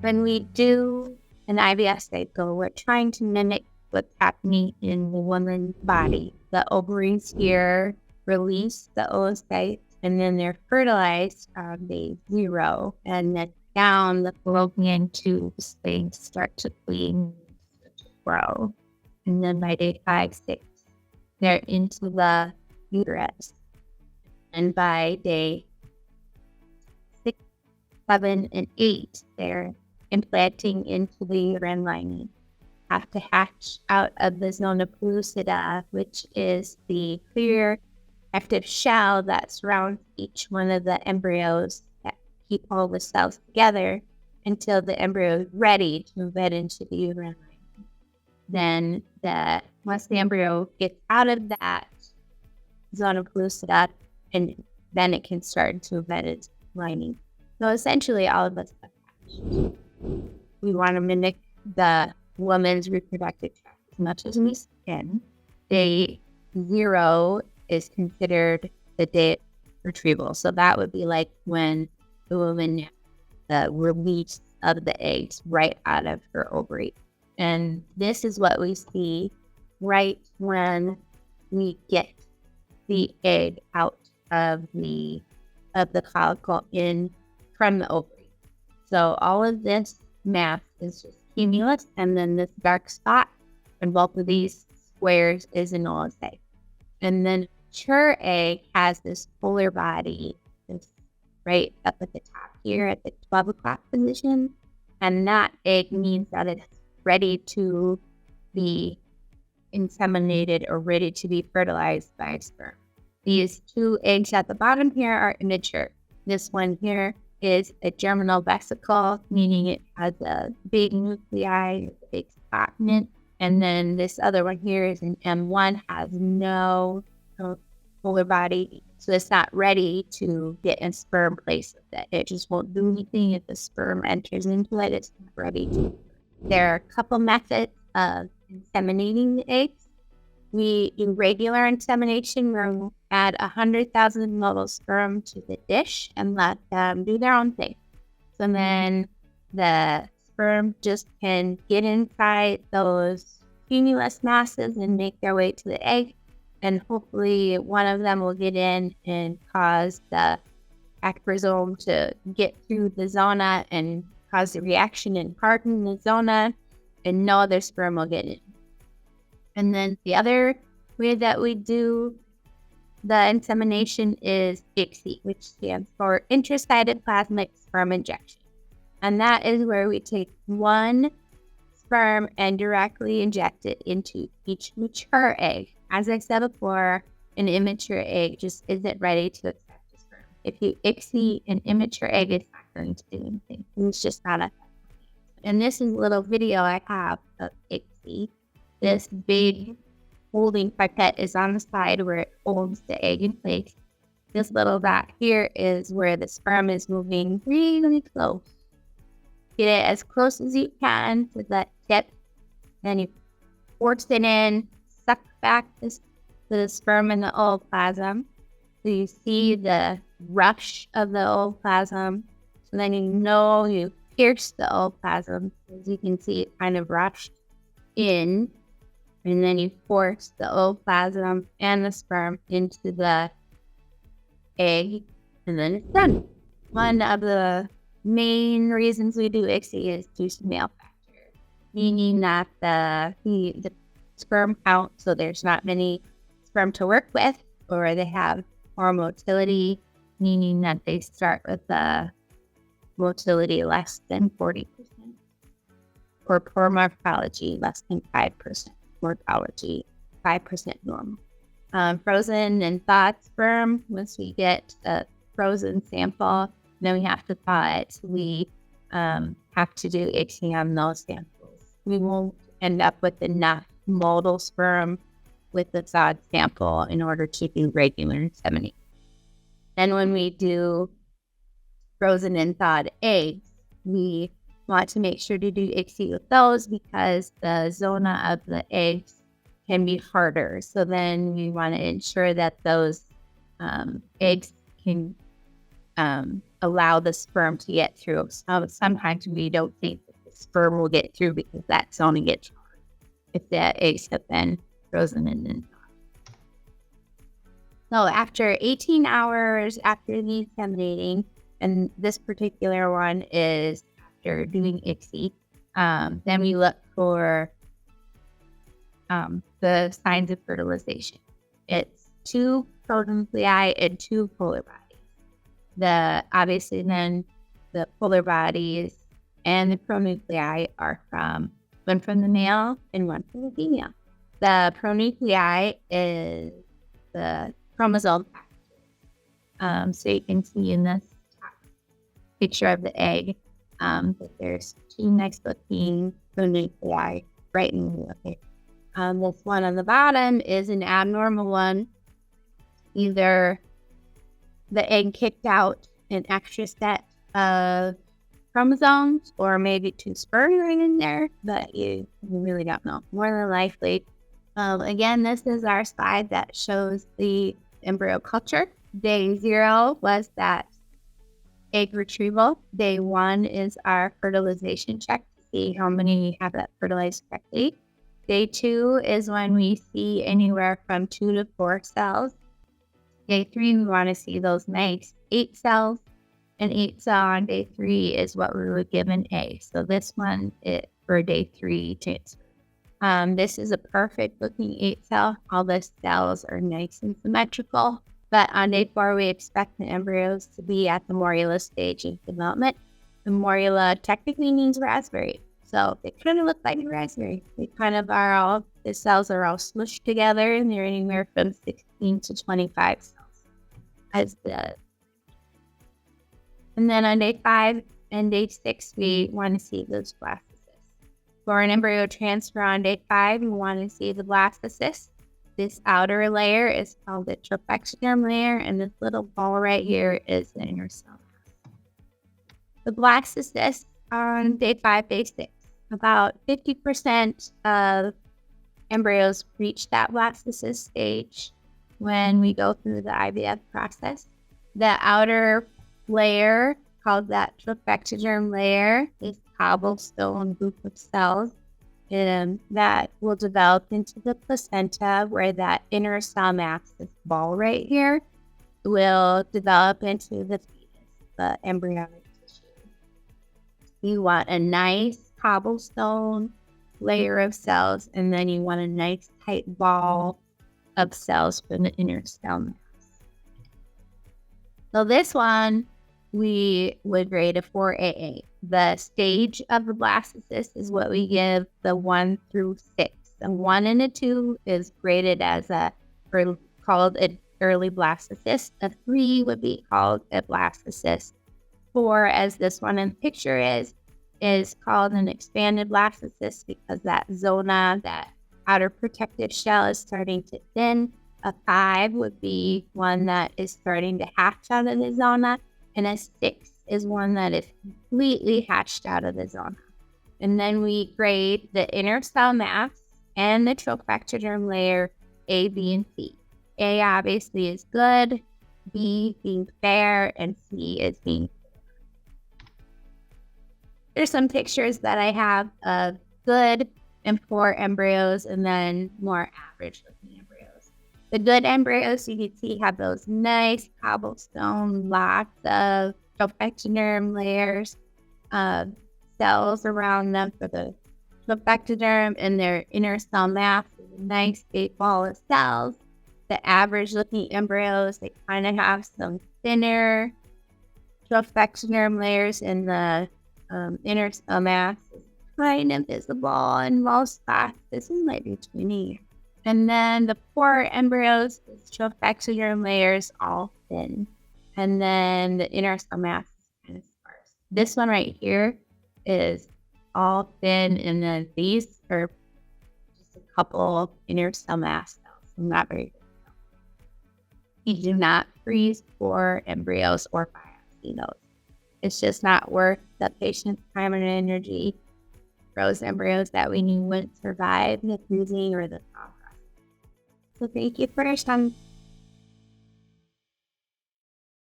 When we do an IVF cycle, we're trying to mimic what's happening in the woman's body. The ovaries here release the oocytes, and then they're fertilized on day 0. And then down the fallopian tubes, they start to clean, start to grow. And then by day 5, 6, they're into the uterus. And by day 6, 7, and 8, they're implanting into the uterine lining. Have to hatch out of the zona pellucida, which is the clear active shell that surrounds each one of the embryos that keep all the cells together until the embryo is ready to move it into the uterine lining. Then once the embryo gets out of that zona pellucida, and then it can start to move its lining. So essentially all of us have hatched. We want to mimic the woman's reproductive tract as much as we can. Day 0 is considered the day of retrieval. So that would be like when the woman the release of the eggs right out of her ovary. And this is what we see right when we get the egg out of the follicle in from the ovary. So all of this mass is just cumulus, and then this dark spot in both of these squares is an oocyte. And then mature egg has this polar body that's right up at the top here at the 12 o'clock position. And that egg means that it's ready to be inseminated or ready to be fertilized by sperm. These 2 eggs at the bottom here are immature. This one here is a germinal vesicle, meaning it has a big nuclei, a big spot in it. And then this other one here is an M1, has no polar body, so it's not ready to get in sperm place with it. It just won't do anything if the sperm enters into it. It's not ready to. There are a couple methods of inseminating the eggs. We do regular insemination where we add 100,000 ml sperm to the dish and let them do their own thing. So then the sperm just can get inside those cumulus masses and make their way to the egg. And hopefully one of them will get in and cause the acrosome to get through the zona and cause the reaction and harden the zona, and no other sperm will get in. And then the other way that we do the insemination is ICSI, which stands for intracytoplasmic sperm injection. And that is where we take one sperm and directly inject it into each mature egg. As I said before, an immature egg just isn't ready to accept the sperm. If you ICSI an immature egg, it's not going to do anything. It's just not effective. And this is a little video I have of ICSI. This big holding pipette is on the side where it holds the egg in place. This little dot here is where the sperm is moving really close. Get it as close as you can to that tip. Then you force it in, suck back the sperm in the ooplasm. So you see the rush of the ooplasm. So then you know you pierce the ooplasm. As you can see, it kind of rushed in. And then you force the ooplasm and the sperm into the egg, and then it's done. One of the main reasons we do ICSI is due to male factor, meaning that the sperm count, so there's not many sperm to work with, or they have poor motility, meaning that they start with a motility less than 40%, or poor morphology, less than 5%. Morphology, 5% normal. Frozen and thawed sperm, once we get a frozen sample, then we have to thaw it. We have to do ICSI on those samples. We won't end up with enough motile sperm with the thawed sample in order to do regular insemination. Then when we do frozen and thawed eggs, we want to make sure to do ICSI with those because the zona of the eggs can be harder. So then we want to ensure that those eggs can allow the sperm to get through. So sometimes we don't think that the sperm will get through because that's only gets hard if the eggs have been frozen and then thawed. So after 18 hours after the inseminating, and this particular one is after doing ICSI, then we look for the signs of fertilization. It's 2 pronuclei and 2 polar bodies. Obviously then the polar bodies and the pronuclei are one from the male and one from the female. The pronuclei is the chromosome packages. So you can see in this picture of the egg that there's 2 nice looking pronuclei right in the middle of it. This one on the bottom is an abnormal one. Either the egg kicked out an extra set of chromosomes or maybe 2 sperm right in there, but you really don't know. More than likely. Again, this is our slide that shows the embryo culture. Day 0 was that egg retrieval. Day 1 is our fertilization check to see how many have that fertilized correctly. Day 2 is when we see anywhere from 2 to 4 cells. Day 3, we want to see those nice 8 cells. And 8 cell on day 3 is what we would give an A. So this one is for day 3 transfer. This is a perfect looking 8 cell. All the cells are nice and symmetrical. But on day 4, we expect the embryos to be at the morula stage of development. The morula technically means raspberry. So they kind of look like a raspberry. They kind of are the cells are all smushed together, and they're anywhere from 16 to 25 cells. And then on day 5 and day 6, we want to see those blastocysts. For an embryo transfer on day 5, we want to see the blastocysts. This outer layer is called the trophectoderm layer, and this little ball right here is the inner cell. The blastocysts are on day 5, day 6. About 50% of embryos reach that blastocyst stage when we go through the IVF process. The outer layer, called that trophectoderm layer, is cobblestone group of cells that will develop into the placenta, where that inner cell mass, this ball right here, will develop into the fetus, the embryonic tissue. You want a nice cobblestone layer of cells, and then you want a nice tight ball of cells from the inner cell mass. So this one we would grade a 4AA. The stage of the blastocyst is what we give the 1 through 6. A 1 and a 2 is graded as called an early blastocyst. A 3 would be called a blastocyst. 4, as this one in the picture is called an expanded blastocyst because that zona, that outer protective shell, is starting to thin. A 5 would be one that is starting to hatch out of the zona, and a 6 is one that is completely hatched out of the zona. And then we grade the inner cell mass and the trophectoderm layer A, B, and C. A obviously is good, B being fair, and C is being fair. There's some pictures that I have of good and poor embryos, and then more average looking embryos. The good embryos, you can see, have those nice cobblestone, lots of trophectoderm layers, cells around them for the trophectoderm, and their inner cell mass is a nice big ball of cells. The average looking embryos, they kind of have some thinner trophectoderm layers, and the inner cell mass is kind of visible in most spots. This one might be 20. And then the poor embryos, the trophectoderm layers all thin. And then the inner cell mass is kind of sparse. This one right here is all thin, and then these are just a couple inner cell mass cells. Not very good. You do not freeze poor embryos or biopsy those. It's just not worth the patient's time and energy. Those embryos that we knew wouldn't survive the freezing or the thaw process. So thank you for your time.